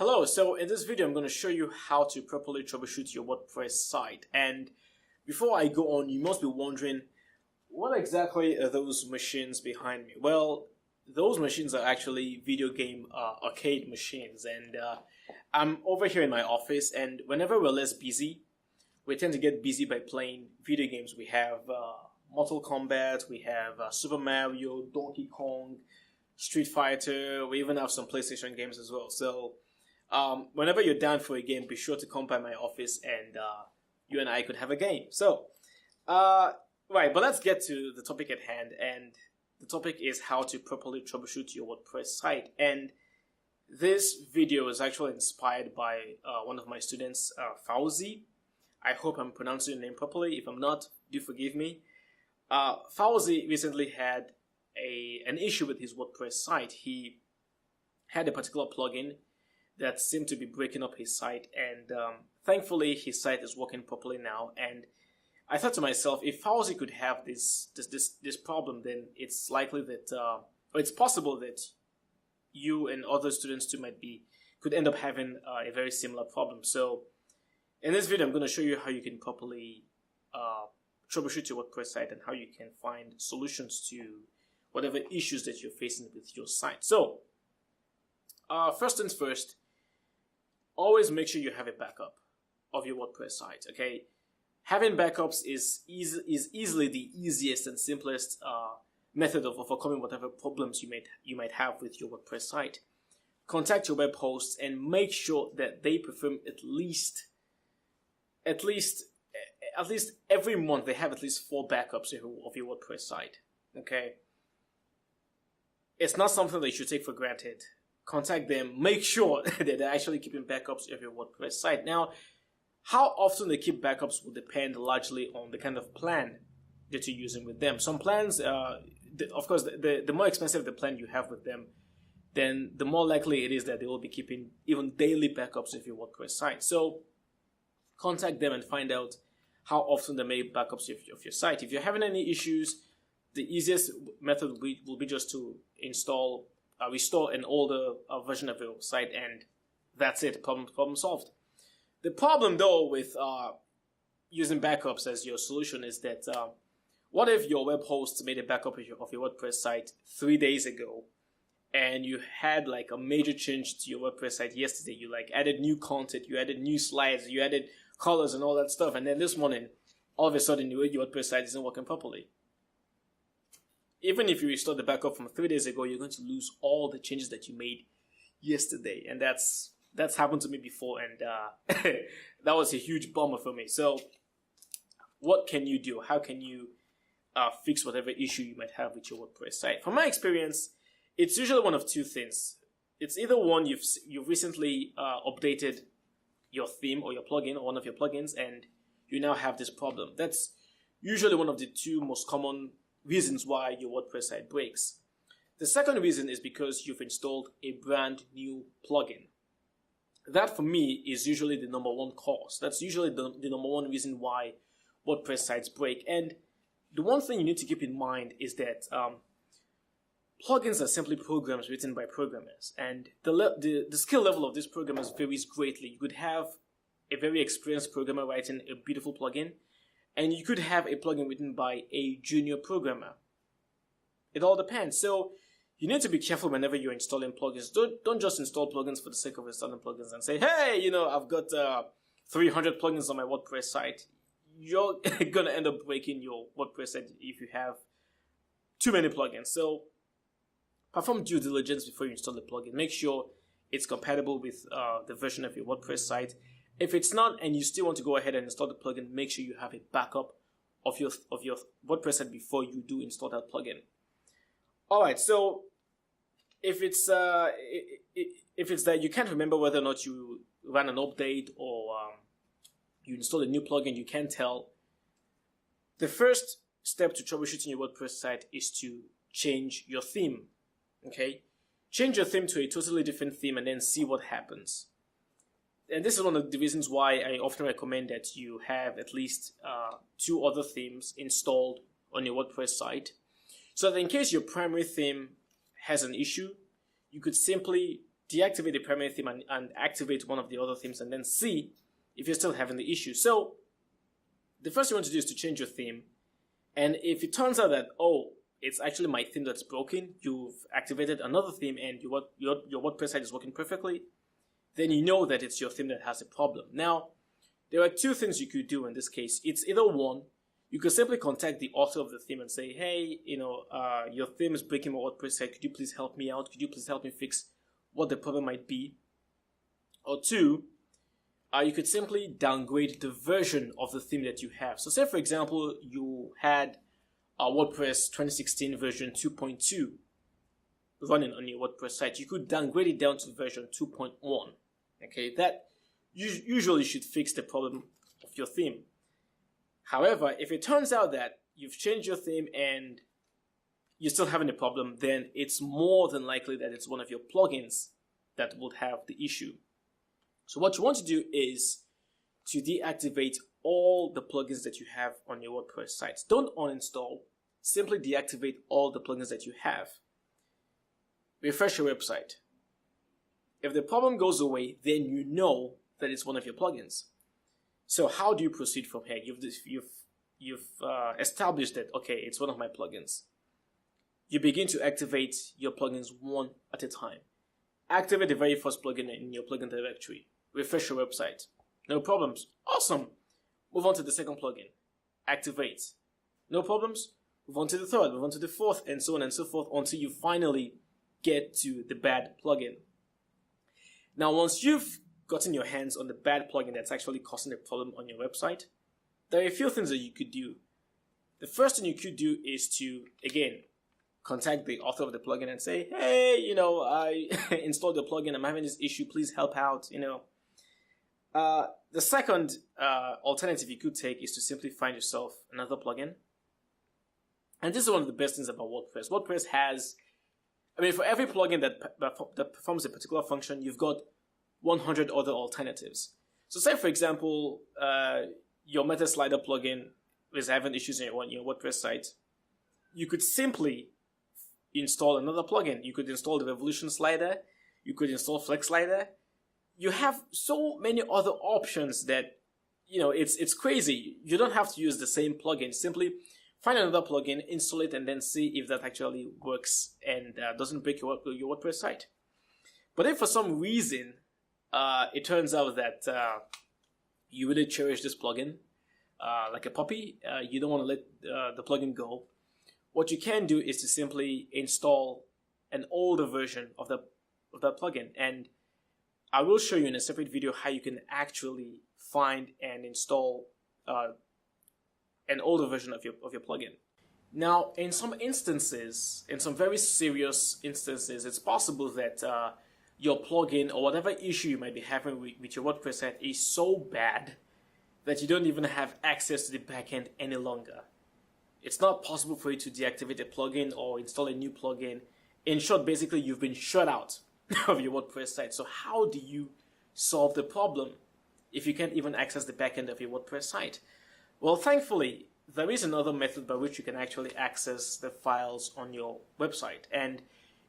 Hello, so in this video I'm going to show you how to properly troubleshoot your WordPress site. And before I go on, you must be wondering, what exactly are those machines behind me? Well, those machines are actually video game arcade machines, and I'm over here in my office, and whenever we're less busy, we tend to get busy by playing video games. We have Mortal Kombat, we have Super Mario, Donkey Kong, Street Fighter, we even have some PlayStation games as well. So whenever you're down for a game, be sure to come by my office and you and I could have a game. So, right, but let's get to the topic at hand. And the topic is how to properly troubleshoot your WordPress site. And this video is actually inspired by one of my students, Fauzi. I hope I'm pronouncing your name properly. If I'm not, do forgive me. Fauzi recently had an issue with his WordPress site. He had a particular plugin that seemed to be breaking up his site, and thankfully his site is working properly now. And I thought to myself, if Fauzi could have this problem, then it's likely that, or it's possible that you and other students too could end up having a very similar problem. So in this video, I'm going to show you how you can properly troubleshoot your WordPress site and how you can find solutions to whatever issues that you're facing with your site. So first things first, always make sure you have a backup of your WordPress site, okay? Having backups is easily the easiest and simplest method of overcoming whatever problems you might have with your WordPress site. Contact your web hosts and make sure that they perform at least every month they have at least 4 backups of your WordPress site, okay? It's not something that you should take for granted. Contact them, make sure that they're actually keeping backups of your WordPress site. Now, how often they keep backups will depend largely on the kind of plan that you're using with them. Some plans, of course, the more expensive the plan you have with them, then the more likely it is that they will be keeping even daily backups of your WordPress site. So contact them and find out how often they make backups of your site. If you're having any issues, the easiest method will be just to restore an older version of your site, and that's it. Problem solved. The problem, though, with using backups as your solution is that what if your web host made a backup of your WordPress site 3 days ago, and you had like a major change to your WordPress site yesterday? You like added new content, you added new slides, you added colors and all that stuff, and then this morning, all of a sudden, your WordPress site isn't working properly. Even if you restore the backup from 3 days ago, you're going to lose all the changes that you made yesterday, and that's happened to me before, and that was a huge bummer for me. So what can you do? How can you fix whatever issue you might have with your WordPress site? From my experience, it's usually one of two things. It's either one, you've recently updated your theme or your plugin or one of your plugins, and you now have this problem. That's usually one of the two most common reasons why your WordPress site breaks. The second reason is because you've installed a brand new plugin. That, for me, is usually the number one cause. That's usually the number one reason why WordPress sites break. And the one thing you need to keep in mind is that plugins are simply programs written by programmers. And the skill level of these programmers varies greatly. You could have a very experienced programmer writing a beautiful plugin, and you could have a plugin written by a junior programmer. It all depends. So you need to be careful whenever you're installing plugins. Don't just install plugins for the sake of installing plugins and say, hey, I've got 300 plugins on my WordPress site. You're going to end up breaking your WordPress site if you have too many plugins. So perform due diligence before you install the plugin. Make sure it's compatible with the version of your WordPress site. If it's not, and you still want to go ahead and install the plugin, make sure you have a backup of your WordPress site before you do install that plugin. All right, so if it's that you can't remember whether or not you ran an update or you installed a new plugin, you can't tell, the first step to troubleshooting your WordPress site is to change your theme. Okay, change your theme to a totally different theme and then see what happens. And this is one of the reasons why I often recommend that you have at least 2 other themes installed on your WordPress site, so that in case your primary theme has an issue, you could simply deactivate the primary theme and activate one of the other themes, and then see if you're still having the issue. So the first thing you want to do is to change your theme. And if it turns out that, oh, it's actually my theme that's broken, you've activated another theme and your WordPress site is working perfectly, then you know that it's your theme that has a problem. Now, there are two things you could do in this case. It's either one, you could simply contact the author of the theme and say, hey, your theme is breaking my WordPress site. Could you please help me out? Could you please help me fix what the problem might be? Or two, you could simply downgrade the version of the theme that you have. So say, for example, you had WordPress 2016 version 2.2 running on your WordPress site. You could downgrade it down to version 2.1. Okay, that usually should fix the problem of your theme. However, if it turns out that you've changed your theme and you're still having a problem, then it's more than likely that it's one of your plugins that would have the issue. So what you want to do is to deactivate all the plugins that you have on your WordPress site. Don't uninstall, simply deactivate all the plugins that you have. Refresh your website. If the problem goes away, then you know that it's one of your plugins. So how do you proceed from here? You've established that, okay, it's one of my plugins. You begin to activate your plugins one at a time. Activate the very first plugin in your plugin directory. Refresh your website. No problems. Awesome. Move on to the second plugin. Activate. No problems. Move on to the third. Move on to the fourth, and so on and so forth until you finally get to the bad plugin. Now, once you've gotten your hands on the bad plugin that's actually causing a problem on your website, there are a few things that you could do. The first thing you could do is to, again, contact the author of the plugin and say, hey, I installed the plugin, I'm having this issue, please help out, The second alternative you could take is to simply find yourself another plugin. And this is one of the best things about WordPress. WordPress has, for every plugin that performs a particular function, you've got 100 other alternatives. So say, for example, your meta slider plugin is having issues on your WordPress site. You could simply install another plugin. You could install the Revolution slider. You could install Flex slider. You have so many other options that, it's crazy. You don't have to use the same plugin. Simply find another plugin, install it, and then see if that actually works and doesn't break your WordPress site. But if for some reason it turns out that you really cherish this plugin like a puppy, you don't want to let the plugin go, what you can do is to simply install an older version of that plugin. And I will show you in a separate video how you can actually find and install an older version of your plugin. Now, in some instances, in some very serious instances, it's possible that your plugin or whatever issue you might be having with your WordPress site is so bad that you don't even have access to the backend any longer. It's not possible for you to deactivate a plugin or install a new plugin. In short, basically, you've been shut out of your WordPress site. So how do you solve the problem if you can't even access the backend of your WordPress site? Well, thankfully, there is another method by which you can actually access the files on your website. And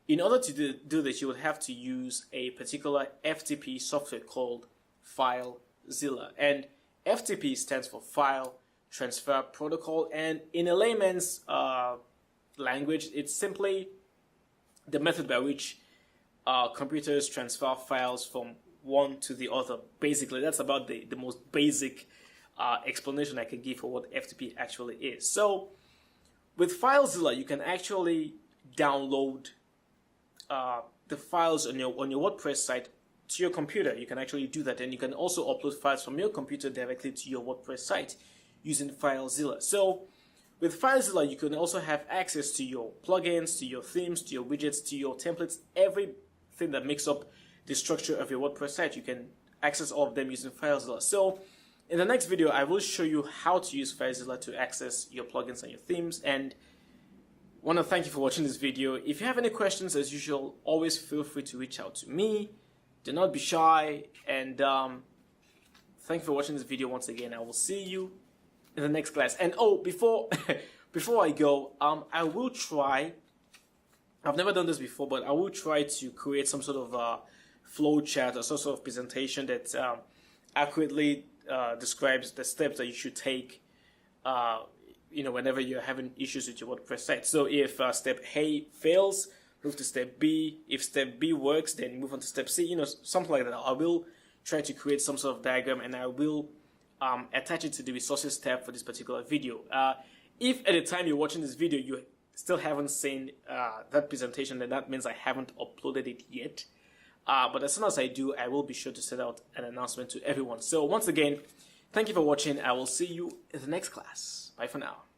in order to do this, you would have to use a particular FTP software called FileZilla. And FTP stands for File Transfer Protocol. And in a layman's language, it's simply the method by which computers transfer files from one to the other. Basically, that's about the most basic explanation I can give for what FTP actually is. So with FileZilla, you can actually download the files on your WordPress site to your computer. You can actually do that, and you can also upload files from your computer directly to your WordPress site using FileZilla. So with FileZilla, you can also have access to your plugins, to your themes, to your widgets, to your templates, everything that makes up the structure of your WordPress site. You can access all of them using FileZilla. So in the next video, I will show you how to use FileZilla to access your plugins and your themes. And I want to thank you for watching this video. If you have any questions, as usual, always feel free to reach out to me. Do not be shy. And thank you for watching this video once again. I will see you in the next class. And before I go, I will try. I've never done this before, but I will try to create some sort of flow chart or some sort of presentation that accurately describes the steps that you should take whenever you're having issues with your WordPress site. So if step A fails, move to step B. If step B works, then move on to step C, something like that. I will try to create some sort of diagram, and I will attach it to the resources tab for this particular video. If at the time you're watching this video you still haven't seen that presentation, then that means I haven't uploaded it yet. But as soon as I do, I will be sure to send out an announcement to everyone. So once again, thank you for watching. I will see you in the next class. Bye for now.